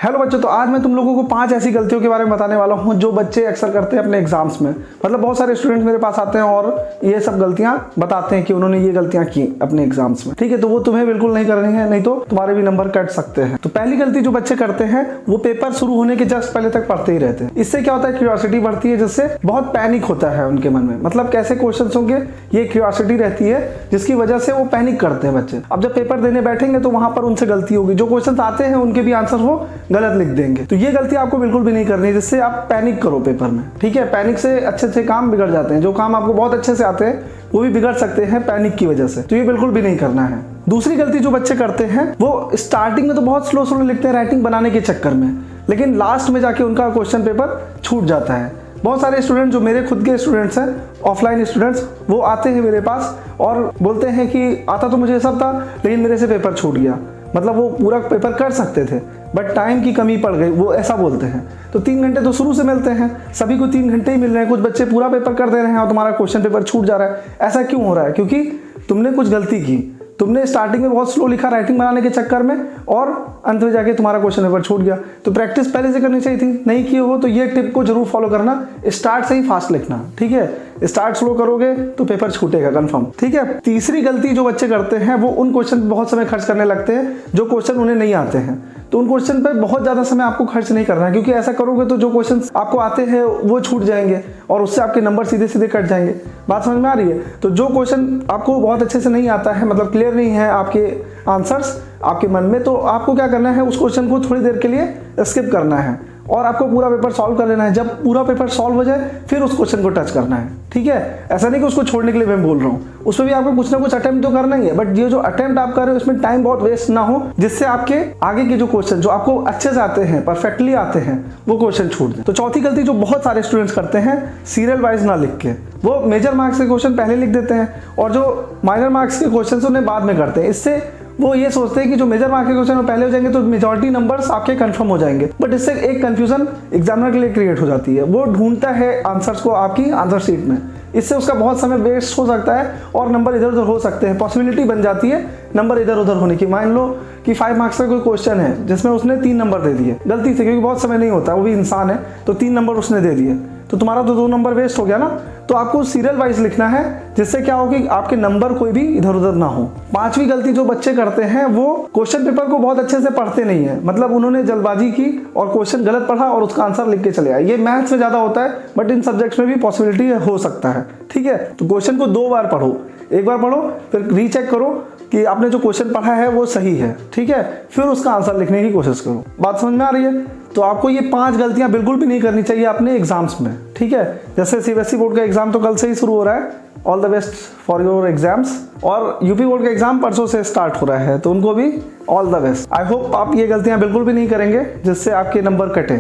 Hello बच्चों, तो आज मैं तुम लोगों को 5 ऐसी गलतियों के बारे में बताने वाला हूं जो बच्चे अक्सर करते हैं अपने एग्जाम्स में। मतलब बहुत सारे स्टूडेंट्स मेरे पास आते हैं और ये सब गलतियां बताते हैं कि उन्होंने ये गलतियां की अपने एग्जाम्स में। ठीक है, तो वो तुम्हें बिल्कुल नहीं करनी है, नहीं तो तुम्हारे भी नंबर कट सकते हैं। तो पहली गलती जो बच्चे करते हैं वो पेपर शुरू होने के जस्ट पहले तक पढ़ते ही रहते हैं। इससे क्या होता है, क्यूरियोसिटी बढ़ती है, जिससे बहुत पैनिक होता है उनके मन में। मतलब कैसे क्वेश्चन होंगे, ये क्यूरियोसिटी रहती है जिसकी वजह से वो पैनिक करते हैं बच्चे। अब जब पेपर देने बैठेंगे तो वहां पर उनसे गलती होगी, जो क्वेश्चन आते हैं उनके भी आंसर वो गलत लिख देंगे। तो ये गलती आपको बिल्कुल भी नहीं करनी है, जिससे आप पैनिक करो पेपर में। ठीक है, पैनिक से अच्छे काम बिगड़ जाते हैं। जो काम आपको बहुत अच्छे से आते हैं वो भी बिगड़ सकते हैं पैनिक की वजह से। तो ये बिल्कुल भी नहीं करना है। दूसरी गलती जो बच्चे करते हैं वो स्टार्टिंग में तो बहुत स्लो लिखते हैं राइटिंग बनाने के चक्कर में, लेकिन लास्ट में जाके उनका क्वेश्चन पेपर छूट जाता है। बहुत सारे स्टूडेंट जो मेरे खुद के स्टूडेंट्स हैं, ऑफलाइन स्टूडेंट्स, वो आते हैं मेरे पास और बोलते हैं कि आता तो मुझे सब था लेकिन मेरे से पेपर छूट गया। मतलब वो पूरा पेपर कर सकते थे बट टाइम की कमी पड़ गई, वो ऐसा बोलते हैं। तो 3 घंटे तो शुरू से मिलते हैं, सभी को 3 घंटे ही मिल रहे हैं। कुछ बच्चे पूरा पेपर कर दे रहे हैं और तुम्हारा क्वेश्चन पेपर छूट जा रहा है। ऐसा क्यों हो रहा है? क्योंकि तुमने कुछ गलती की। तुमने स्टार्टिंग में बहुत स्लो लिखा राइटिंग बनाने के चक्कर में और अंत में जाके तुम्हारा क्वेश्चन पेपर छूट गया। तो प्रैक्टिस पहले से करनी चाहिए थी, नहीं किए हो तो ये टिप को जरूर फॉलो करना। स्टार्ट से ही फास्ट लिखना, ठीक है। स्टार्ट स्लो करोगे तो पेपर छूटेगा कंफर्म, ठीक है। तीसरी गलती जो बच्चे करते हैं वो उन क्वेश्चन पे बहुत समय खर्च करने लगते हैं जो क्वेश्चन उन्हें नहीं आते हैं। तो उन क्वेश्चन पे बहुत ज्यादा समय आपको खर्च नहीं करना है, क्योंकि ऐसा करोगे तो जो क्वेश्चन आपको आते हैं वो छूट जाएंगे और उससे आपके नंबर सीधे सीधे कट जाएंगे। बात समझ में आ रही है? तो जो क्वेश्चन आपको बहुत अच्छे से नहीं आता है, मतलब क्लियर नहीं है आपके आंसर्स आपके मन में, तो आपको क्या करना है, उस क्वेश्चन को थोड़ी देर के लिए स्किप करना है और आपको पूरा पेपर सॉल्व कर लेना है। जब पूरा पेपर सॉल्व हो जाए फिर उस क्वेश्चन को टच करना है, ठीक है। ऐसा नहीं कि उसको छोड़ने के लिए मैं बोल रहा हूँ, उसमें भी आपको कुछ ना कुछ अटेम्प्ट तो करना ही है, बट ये जो अटेम्प्ट आप कर रहे हो इसमें टाइम बहुत वेस्ट ना हो, जिससे आपके आगे के जो क्वेश्चन जो आपको अच्छे से आते हैं, परफेक्टली आते हैं, वो क्वेश्चन छूट जाए। तो चौथी गलती जो बहुत सारे स्टूडेंट्स करते हैं, सीरियल वाइज ना लिख के वो मेजर मार्क्स के क्वेश्चन पहले लिख देते हैं और जो माइनर मार्क्स के क्वेश्चन उन्हें बाद में करते हैं। इससे वो ये सोचते हैं कि जो मेजर मार्क्स के क्वेश्चन पहले हो जाएंगे तो मेजॉरिटी नंबर्स आपके कंफर्म हो जाएंगे, बट इससे एक कंफ्यूजन एग्जामिनर के लिए क्रिएट हो जाती है। वो ढूंढता है आंसर्स को आपकी आंसर शीट में, इससे उसका बहुत समय वेस्ट हो सकता है और नंबर इधर उधर हो सकते हैं। पॉसिबिलिटी बन जाती है नंबर इधर उधर होने की। मान लो कि 5 मार्क्स का कोई क्वेश्चन है जिसमें उसने 3 नंबर दे दिए गलती से, क्योंकि बहुत समय नहीं होता, वो भी इंसान है, तो 3 नंबर उसने दे दिए, तो तुम्हारा तो 2 नंबर वेस्ट हो गया ना। तो आपको सीरियल वाइज लिखना है, जिससे क्या हो कि आपके नंबर कोई भी इधर उधर ना हो। 5वीं गलती जो बच्चे करते हैं वो क्वेश्चन पेपर को बहुत अच्छे से पढ़ते नहीं है। मतलब उन्होंने जल्दबाजी की और क्वेश्चन गलत पढ़ा और उसका आंसर लिख के चले आए। ये मैथ्स में ज्यादा होता है, बट इन सब्जेक्ट्स में भी पॉसिबिलिटी हो सकता है, ठीक है। तो क्वेश्चन को 2 बार पढ़ो, एक बार पढ़ो फिर रीचेक करो कि आपने जो क्वेश्चन पढ़ा है वो सही है, ठीक है, फिर उसका आंसर लिखने की कोशिश करो। बात समझ में आ रही है? तो आपको ये 5 गलतियां बिल्कुल भी नहीं करनी चाहिए अपने एग्जाम्स में, ठीक है। जैसे सीबीएसई बोर्ड का एग्जाम तो कल से ही शुरू हो रहा है, all the best for your exams, और यूपी बोर्ड का एग्जाम परसों से स्टार्ट हो रहा है, तो उनको भी all the best. I hope आप ये गलतियां बिल्कुल भी नहीं करेंगे जिससे आपके नंबर कटे।